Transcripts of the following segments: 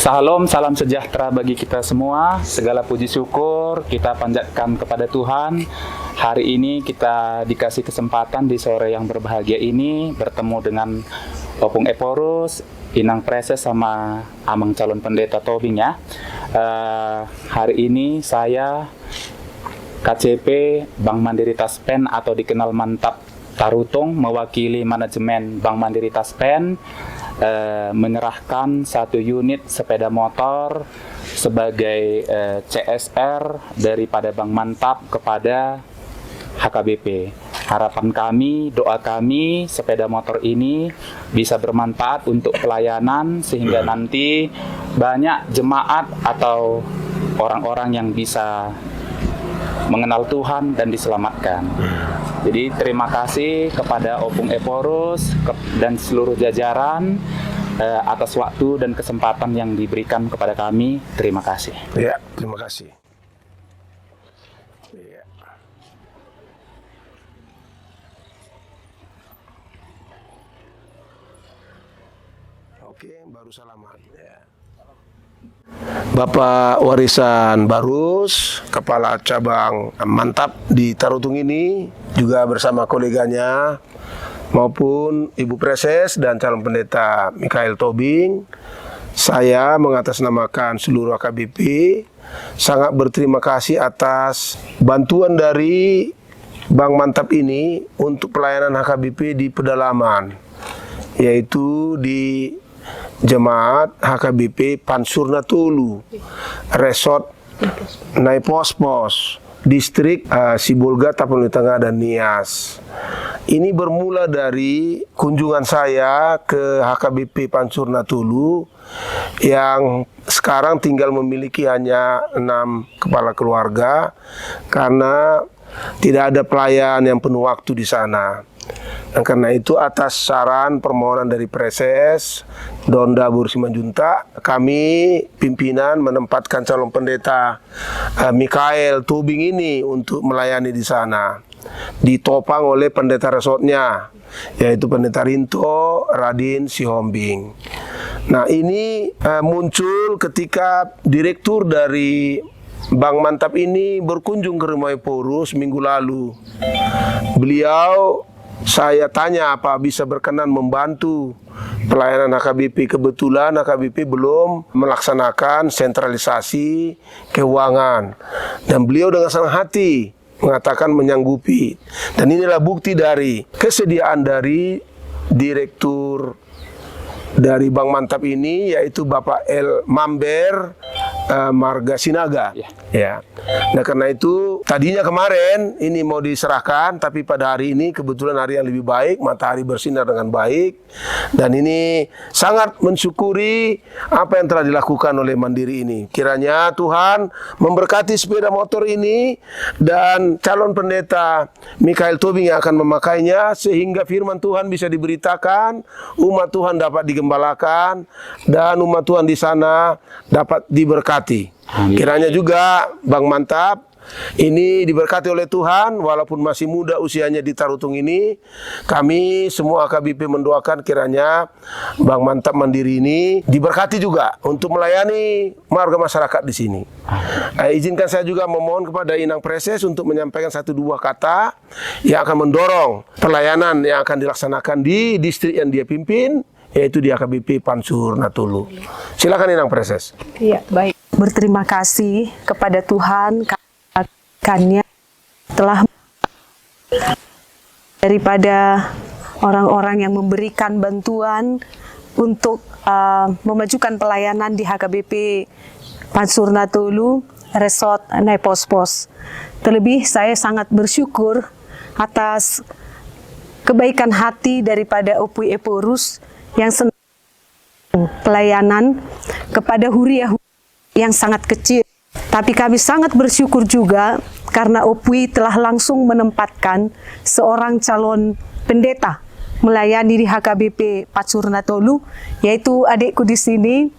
Salam sejahtera bagi kita semua. Segala puji syukur kita panjatkan kepada Tuhan. Hari ini kita dikasih kesempatan di sore yang berbahagia ini bertemu dengan Opung Eporus, Inang Preses sama Amang calon pendeta Tobing ya. Hari ini saya KCP Bank Mandiri Taspen atau dikenal Mantap Tarutung mewakili manajemen Bank Mandiri Taspen menyerahkan 1 unit sepeda motor sebagai CSR daripada Bank Mantap kepada HKBP. Harapan kami, doa kami, sepeda motor ini bisa bermanfaat untuk pelayanan sehingga nanti banyak jemaat atau orang-orang yang bisa mengenal Tuhan dan diselamatkan. Jadi terima kasih kepada Opung Eporus dan seluruh jajaran atas waktu dan kesempatan yang diberikan kepada kami. Terima kasih. Ya, terima kasih. Ya. Oke, baru salaman. Ya. Bapak Warisan Barus, Kepala Cabang Mantap di Tarutung ini, juga bersama koleganya, maupun Ibu Preses dan calon pendeta Mikael Tobing, saya mengatasnamakan seluruh HKBP, sangat berterima kasih atas bantuan dari Bank Mantap ini untuk pelayanan HKBP di pedalaman, yaitu di Jemaat HKBP Pansurna Tulu, Resort Naipospos, Distrik Sibolga, Tapanuli Tengah dan Nias. Ini bermula dari kunjungan saya ke HKBP Pansurna Tulu yang sekarang tinggal memiliki hanya 6 kepala keluarga karena tidak ada pelayan yang penuh waktu di sana. Dan karena itu atas saran permohonan dari Preses Donda Bur Simanjuntak, kami pimpinan menempatkan calon pendeta Mikael Tobing ini untuk melayani di sana. Ditopang oleh pendeta resortnya, yaitu pendeta Rinto Radin Sihombing. Nah, ini muncul ketika direktur dari Bank Mantap ini berkunjung ke rumah Eporus minggu lalu. Saya tanya apa bisa berkenan membantu pelayanan HKBP. Kebetulan HKBP belum melaksanakan sentralisasi keuangan. Dan beliau dengan senang hati mengatakan menyanggupi. Dan inilah bukti dari kesediaan dari direktur dari Bank Mantap ini, yaitu Bapak El Mamber Marga Sinaga. Ya. Nah, karena itu tadinya kemarin ini mau diserahkan, tapi pada hari ini kebetulan hari yang lebih baik, matahari bersinar dengan baik, dan ini sangat mensyukuri apa yang telah dilakukan oleh Mandiri ini. Kiranya Tuhan memberkati sepeda motor ini dan calon pendeta Mikael Tobing yang akan memakainya, sehingga firman Tuhan bisa diberitakan, umat Tuhan dapat digembalakan, dan umat Tuhan di sana dapat diberkati. Amin. Kiranya juga Bank Mantap ini diberkati oleh Tuhan, walaupun masih muda usianya di Tarutung ini. Kami semua HKBP mendoakan kiranya Bank Mantap Mandiri ini diberkati juga untuk melayani warga masyarakat di sini. Izinkan saya juga memohon kepada Inang Preses untuk menyampaikan 1-2 kata yang akan mendorong pelayanan yang akan dilaksanakan di distrik yang dia pimpin, yaitu di HKBP Pansurna Tulu. Silakan Inang Preses. Iya, baik. Berterima kasih kepada Tuhan karena telah daripada orang-orang yang memberikan bantuan untuk memajukan pelayanan di HKBP Pansurna Tulu, Resort Naipospos. Terlebih saya sangat bersyukur atas kebaikan hati daripada Opung Eporus yang senang pelayanan kepada huriah yang sangat kecil. Tapi kami sangat bersyukur juga karena Opung telah langsung menempatkan seorang calon pendeta melayani di HKBP Pansurna Tulu, yaitu adikku di sini,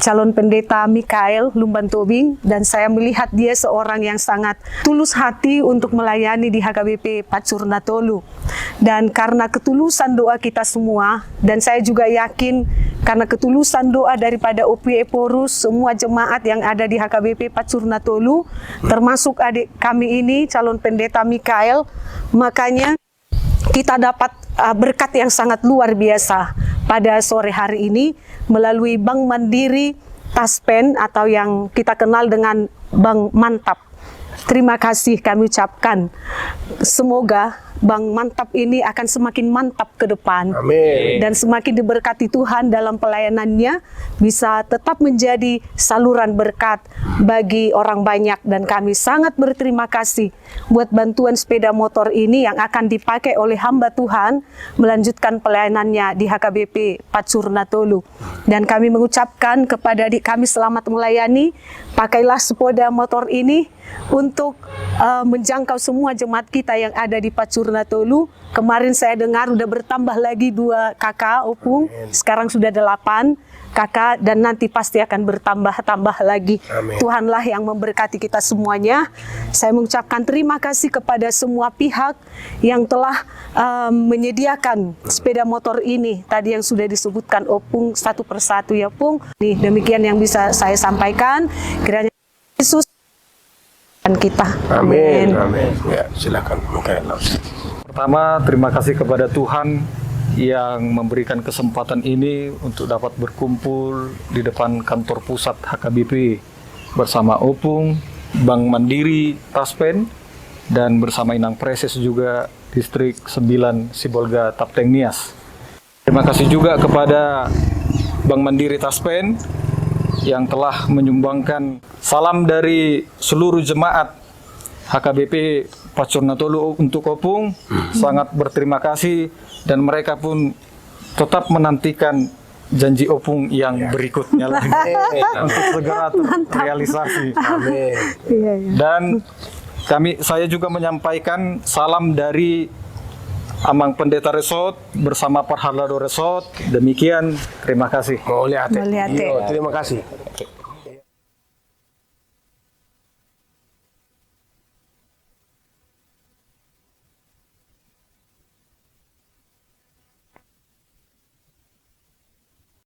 calon pendeta Mikael Lumban Tobing, dan saya melihat dia seorang yang sangat tulus hati untuk melayani di HKBP Pacurna Tolu. Dan karena ketulusan doa kita semua, dan saya juga yakin karena ketulusan doa daripada OPI Eporus, semua jemaat yang ada di HKBP Pacurna Tolu, termasuk adik kami ini, calon pendeta Mikael, makanya kita dapat berkat yang sangat luar biasa pada sore hari ini melalui Bank Mandiri Taspen atau yang kita kenal dengan Bank Mantap. Terima kasih kami ucapkan. Semoga Bank Mantap ini akan semakin mantap ke depan. Amin. Dan semakin diberkati Tuhan dalam pelayanannya, bisa tetap menjadi saluran berkat bagi orang banyak. Dan kami sangat berterima kasih buat bantuan sepeda motor ini yang akan dipakai oleh hamba Tuhan melanjutkan pelayanannya di HKBP Pacurna Tolu. Dan kami mengucapkan kepada adik kami selamat melayani, pakailah sepeda motor ini untuk menjangkau semua jemaat kita yang ada di Pacurna Tolu. Kemarin saya dengar udah bertambah lagi 2 kakak Opung, sekarang sudah 8 kakak, dan nanti pasti akan bertambah-tambah lagi. Amin. Tuhanlah yang memberkati kita semuanya. Saya mengucapkan terima kasih kepada semua pihak yang telah menyediakan sepeda motor ini. Tadi yang sudah disebutkan Opung satu persatu ya Pung. Nih, demikian yang bisa saya sampaikan. Kiranya Yesus dan kita. Amin. Amin. Ya, silakan. Mikael. Pertama, terima kasih kepada Tuhan yang memberikan kesempatan ini untuk dapat berkumpul di depan kantor pusat HKBP bersama Opung, Bank Mandiri Taspen, dan bersama Inang Preses juga Distrik 9 Sibolga Tapteng Nias. Terima kasih juga kepada Bank Mandiri Taspen yang telah menyumbangkan salam dari seluruh jemaat HKBP Pacurna Tolu untuk Opung. Sangat berterima kasih, dan mereka pun tetap menantikan janji Opung yang berikutnya lagi untuk segera terrealisasi. Amin. Iya. Dan saya juga menyampaikan salam dari Amang Pendeta Resort bersama Parhalado Resort. Demikian, terima kasih. Mau lihat. Mau lihat. Iya, terima kasih.